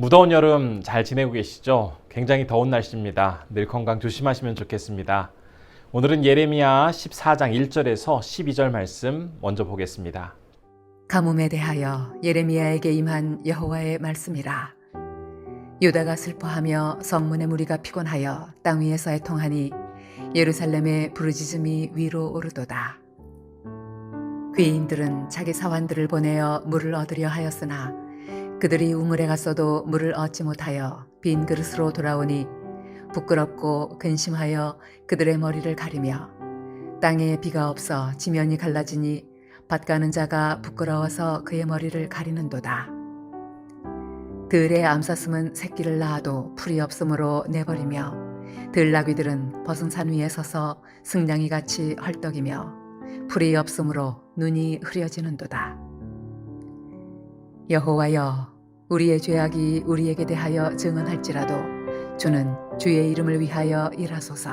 무더운 여름 잘 지내고 계시죠? 굉장히 더운 날씨입니다. 늘 건강 조심하시면 좋겠습니다. 오늘은 예레미야 14장 1절에서 12절 말씀 먼저 보겠습니다. 가뭄에 대하여 예레미야에게 임한 여호와의 말씀이라. 유다가 슬퍼하며 성문의 무리가 피곤하여 땅 위에서 애통하니 예루살렘의 부르짖음이 위로 오르도다. 귀인들은 자기 사환들을 보내어 물을 얻으려 하였으나 그들이 우물에 갔어도 물을 얻지 못하여 빈 그릇으로 돌아오니 부끄럽고 근심하여 그들의 머리를 가리며 땅에 비가 없어 지면이 갈라지니 밭 가는 자가 부끄러워서 그의 머리를 가리는도다. 들의 암사슴은 새끼를 낳아도 풀이 없으므로 내버리며 들나귀들은 벗은 산 위에 서서 승냥이 같이 헐떡이며 풀이 없으므로 눈이 흐려지는도다. 여호와여, 우리의 죄악이 우리에게 대하여 증언할지라도 주는 주의 이름을 위하여 일하소서.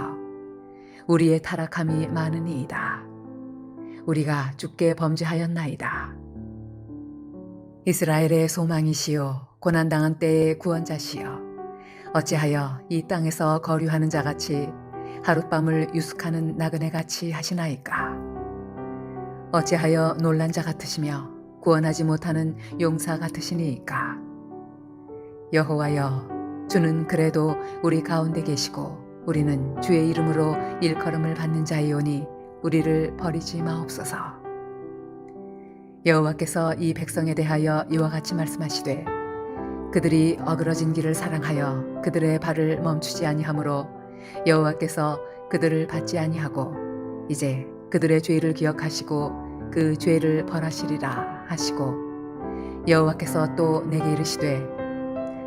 우리의 타락함이 많으니이다. 우리가 주께 범죄하였나이다. 이스라엘의 소망이시요 고난당한 때의 구원자시여, 어찌하여 이 땅에서 거류하는 자같이 하룻밤을 유숙하는 나그네같이 하시나이까. 어찌하여 놀란 자 같으시며 구원하지 못하는 용사 같으시니이까. 여호와여, 주는 그래도 우리 가운데 계시고 우리는 주의 이름으로 일컬음을 받는 자이오니 우리를 버리지 마옵소서. 여호와께서 이 백성에 대하여 이와 같이 말씀하시되, 그들이 어그러진 길을 사랑하여 그들의 발을 멈추지 아니하므로 여호와께서 그들을 받지 아니하고 이제 그들의 죄를 기억하시고 그 죄를 벌하시리라 하시고, 여호와께서 또 내게 이르시되,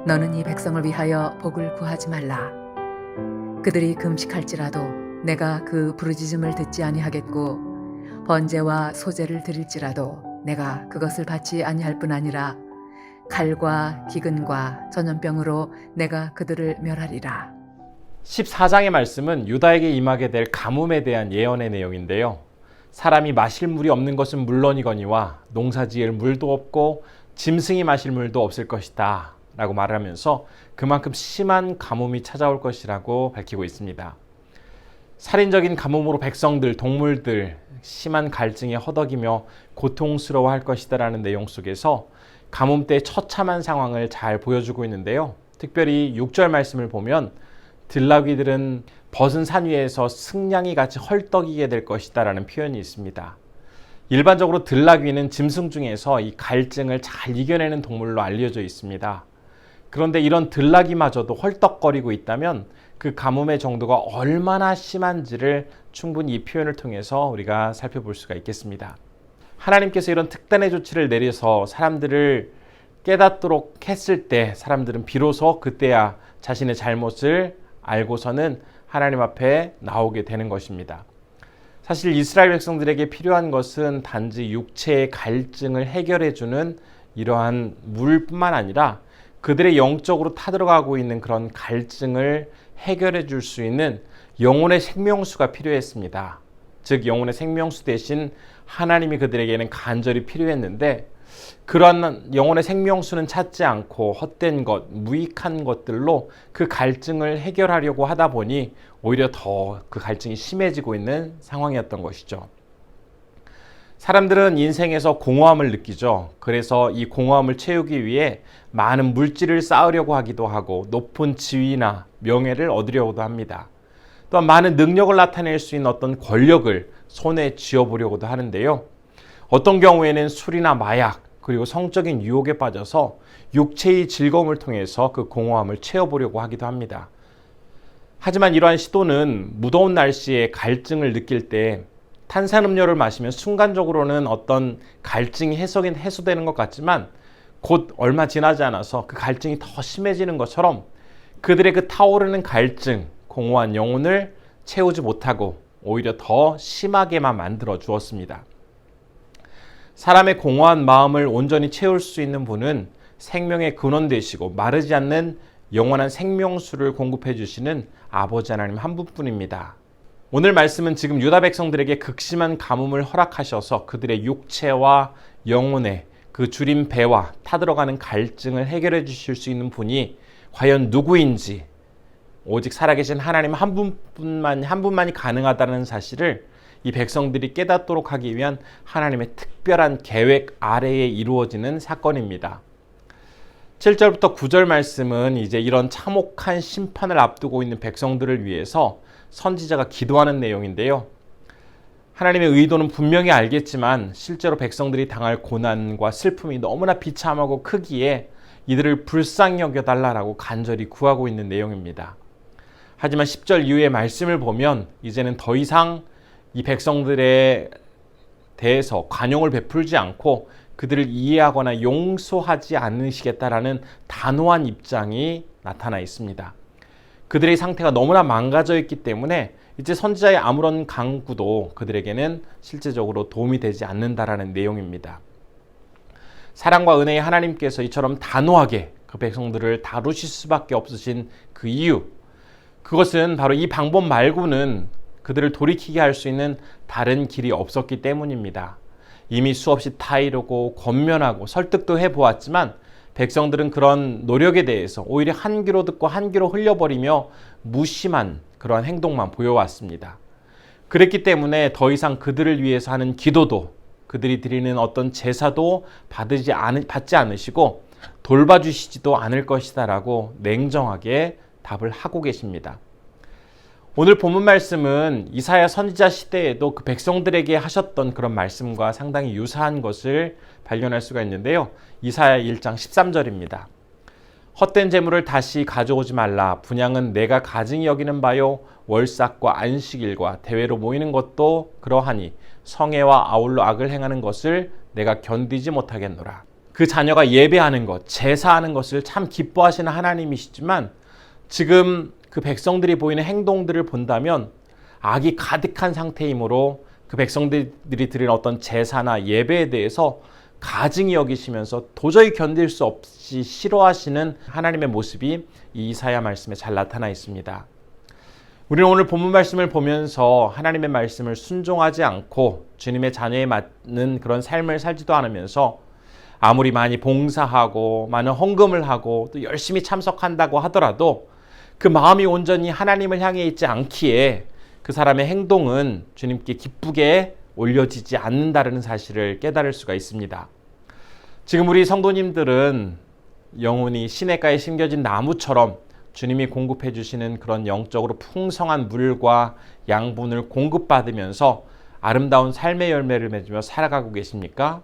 너는 이 백성을 위하여 복을 구하지 말라. 그들이 금식할지라도 내가 그 부르짖음을 듣지 아니하겠고 번제와 소제를 드릴지라도 내가 그것을 받지 아니할 뿐 아니라 칼과 기근과 전염병으로 내가 그들을 멸하리라. 14장의 말씀은 유다에게 임하게 될 가뭄에 대한 예언의 내용인데요. 사람이 마실 물이 없는 것은 물론이거니와 농사지을 물도 없고 짐승이 마실 물도 없을 것이다 라고 말하면서 그만큼 심한 가뭄이 찾아올 것이라고 밝히고 있습니다. 살인적인 가뭄으로 백성들, 동물들 심한 갈증에 허덕이며 고통스러워할 것이다 라는 내용 속에서 가뭄 때의 처참한 상황을 잘 보여주고 있는데요. 특별히 6절 말씀을 보면 들나귀들은 벗은 산 위에서 승냥이 같이 헐떡이게 될 것이다 라는 표현이 있습니다. 일반적으로 들나귀는 짐승 중에서 이 갈증을 잘 이겨내는 동물로 알려져 있습니다. 그런데 이런 들나귀마저도 헐떡거리고 있다면 그 가뭄의 정도가 얼마나 심한지를 충분히 이 표현을 통해서 우리가 살펴볼 수가 있겠습니다. 하나님께서 이런 특단의 조치를 내려서 사람들을 깨닫도록 했을 때 사람들은 비로소 그때야 자신의 잘못을 알고서는 하나님 앞에 나오게 되는 것입니다. 사실 이스라엘 백성들에게 필요한 것은 단지 육체의 갈증을 해결해주는 이러한 물뿐만 아니라 그들의 영적으로 타들어가고 있는 그런 갈증을 해결해 줄 수 있는 영혼의 생명수가 필요했습니다. 즉 영혼의 생명수 대신 하나님이 그들에게는 간절히 필요했는데 그런 영혼의 생명수는 찾지 않고 헛된 것, 무익한 것들로 그 갈증을 해결하려고 하다 보니 오히려 더 그 갈증이 심해지고 있는 상황이었던 것이죠. 사람들은 인생에서 공허함을 느끼죠. 그래서 이 공허함을 채우기 위해 많은 물질을 쌓으려고 하기도 하고 높은 지위나 명예를 얻으려고도 합니다. 또한 많은 능력을 나타낼 수 있는 어떤 권력을 손에 쥐어보려고도 하는데요. 어떤 경우에는 술이나 마약 그리고 성적인 유혹에 빠져서 육체의 즐거움을 통해서 그 공허함을 채워보려고 하기도 합니다. 하지만 이러한 시도는 무더운 날씨에 갈증을 느낄 때 탄산음료를 마시면 순간적으로는 어떤 갈증이 해소되는 것 같지만 곧 얼마 지나지 않아서 그 갈증이 더 심해지는 것처럼 그들의 그 타오르는 갈증, 공허한 영혼을 채우지 못하고 오히려 더 심하게만 만들어 주었습니다. 사람의 공허한 마음을 온전히 채울 수 있는 분은 생명의 근원 되시고 마르지 않는 영원한 생명수를 공급해 주시는 아버지 하나님 한 분뿐입니다. 오늘 말씀은 지금 유다 백성들에게 극심한 가뭄을 허락하셔서 그들의 육체와 영혼에 그 줄인 배와 타들어가는 갈증을 해결해 주실 수 있는 분이 과연 누구인지, 오직 살아계신 하나님 한 분만이 가능하다는 사실을 이 백성들이 깨닫도록 하기 위한 하나님의 특별한 계획 아래에 이루어지는 사건입니다. 7절부터 9절 말씀은 이제 이런 참혹한 심판을 앞두고 있는 백성들을 위해서 선지자가 기도하는 내용인데요. 하나님의 의도는 분명히 알겠지만 실제로 백성들이 당할 고난과 슬픔이 너무나 비참하고 크기에 이들을 불쌍히 여겨달라고 간절히 구하고 있는 내용입니다. 하지만 10절 이후의 말씀을 보면 이제는 더 이상 이 백성들에 대해서 관용을 베풀지 않고 그들을 이해하거나 용서하지 않으시겠다라는 단호한 입장이 나타나 있습니다. 그들의 상태가 너무나 망가져 있기 때문에 이제 선지자의 아무런 강구도 그들에게는 실제적으로 도움이 되지 않는다라는 내용입니다. 사랑과 은혜의 하나님께서 이처럼 단호하게 그 백성들을 다루실 수밖에 없으신 그 이유, 그것은 바로 이 방법 말고는 그들을 돌이키게 할 수 있는 다른 길이 없었기 때문입니다. 이미 수없이 타이르고 권면하고 설득도 해보았지만 백성들은 그런 노력에 대해서 오히려 한 귀로 듣고 한 귀로 흘려버리며 무심한 그러한 행동만 보여왔습니다. 그랬기 때문에 더 이상 그들을 위해서 하는 기도도, 그들이 드리는 어떤 제사도 받지 않으시고 돌봐주시지도 않을 것이다라고 냉정하게 답을 하고 계십니다. 오늘 본문 말씀은 이사야 선지자 시대에도 그 백성들에게 하셨던 그런 말씀과 상당히 유사한 것을 발견할 수가 있는데요. 이사야 1장 13절입니다. 헛된 재물을 다시 가져오지 말라. 분향은 내가 가증히 여기는 바요. 월삭과 안식일과 대회로 모이는 것도 그러하니 성애와 아울러 악을 행하는 것을 내가 견디지 못하겠노라. 그 자녀가 예배하는 것, 제사하는 것을 참 기뻐하시는 하나님이시지만 지금 그 백성들이 보이는 행동들을 본다면 악이 가득한 상태이므로 그 백성들이 드리는 어떤 제사나 예배에 대해서 가증히 여기시면서 도저히 견딜 수 없이 싫어하시는 하나님의 모습이 이 이사야 말씀에 잘 나타나 있습니다. 우리는 오늘 본문 말씀을 보면서 하나님의 말씀을 순종하지 않고 주님의 자녀에 맞는 그런 삶을 살지도 않으면서 아무리 많이 봉사하고 많은 헌금을 하고 또 열심히 참석한다고 하더라도 그 마음이 온전히 하나님을 향해 있지 않기에 그 사람의 행동은 주님께 기쁘게 올려지지 않는다는 사실을 깨달을 수가 있습니다. 지금 우리 성도님들은 영혼이 시냇가에 심겨진 나무처럼 주님이 공급해 주시는 그런 영적으로 풍성한 물과 양분을 공급받으면서 아름다운 삶의 열매를 맺으며 살아가고 계십니까?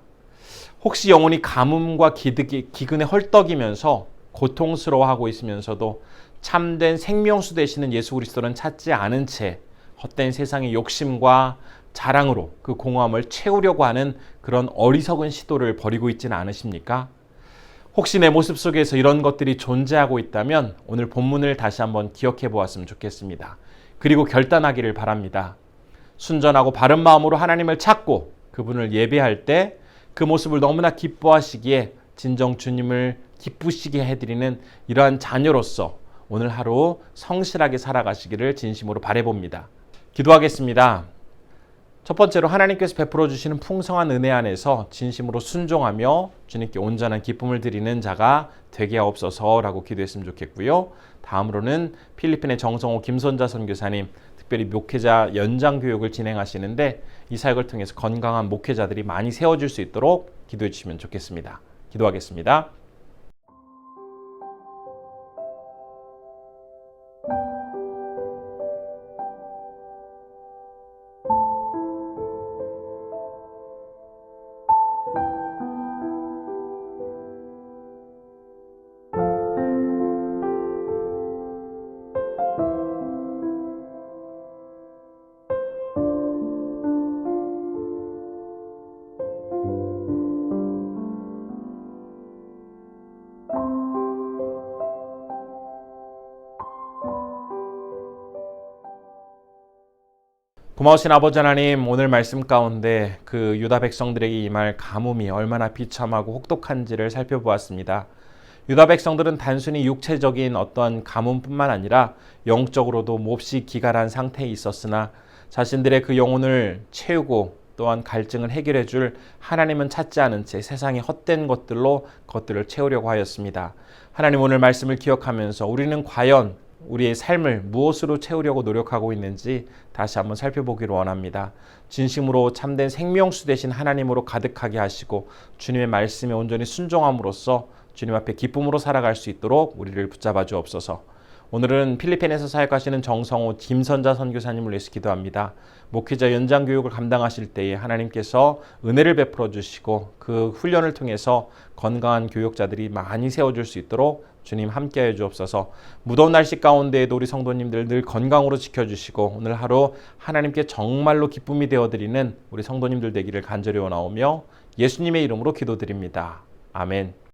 혹시 영혼이 가뭄과 기근에 헐떡이면서 고통스러워하고 있으면서도 참된 생명수 되시는 예수 그리스도는 찾지 않은 채 헛된 세상의 욕심과 자랑으로 그 공허함을 채우려고 하는 그런 어리석은 시도를 벌이고 있지는 않으십니까? 혹시 내 모습 속에서 이런 것들이 존재하고 있다면 오늘 본문을 다시 한번 기억해 보았으면 좋겠습니다. 그리고 결단하기를 바랍니다. 순전하고 바른 마음으로 하나님을 찾고 그분을 예배할 때 그 모습을 너무나 기뻐하시기에 진정 주님을 기쁘시게 해드리는 이러한 자녀로서 오늘 하루 성실하게 살아가시기를 진심으로 바라봅니다. 기도하겠습니다. 첫 번째로 하나님께서 베풀어 주시는 풍성한 은혜 안에서 진심으로 순종하며 주님께 온전한 기쁨을 드리는 자가 되게 하옵소서라고 기도했으면 좋겠고요. 다음으로는 필리핀의 정성호 김선자 선교사님, 특별히 목회자 연장 교육을 진행하시는데 이 사역을 통해서 건강한 목회자들이 많이 세워질 수 있도록 기도해 주시면 좋겠습니다. 기도하겠습니다. 고마우신 아버지 하나님, 오늘 말씀 가운데 그 유다 백성들에게 임할 가뭄이 얼마나 비참하고 혹독한지를 살펴보았습니다. 유다 백성들은 단순히 육체적인 어떤 가뭄뿐만 아니라 영적으로도 몹시 기갈한 상태에 있었으나 자신들의 그 영혼을 채우고 또한 갈증을 해결해 줄 하나님은 찾지 않은 채 세상의 헛된 것들로 그것들을 채우려고 하였습니다. 하나님 오늘 말씀을 기억하면서 우리는 과연 우리의 삶을 무엇으로 채우려고 노력하고 있는지 다시 한번 살펴보기를 원합니다. 진심으로 참된 생명수 되신 하나님으로 가득하게 하시고 주님의 말씀에 온전히 순종함으로써 주님 앞에 기쁨으로 살아갈 수 있도록 우리를 붙잡아 주옵소서. 오늘은 필리핀에서 사역하시는 정성호 김선자 선교사님을 위해서 기도합니다. 목회자 연장 교육을 감당하실 때에 하나님께서 은혜를 베풀어 주시고 그 훈련을 통해서 건강한 교육자들이 많이 세워줄 수 있도록 주님 함께해 주옵소서. 무더운 날씨 가운데에도 우리 성도님들 늘 건강으로 지켜주시고 오늘 하루 하나님께 정말로 기쁨이 되어드리는 우리 성도님들 되기를 간절히 원하오며 예수님의 이름으로 기도드립니다. 아멘.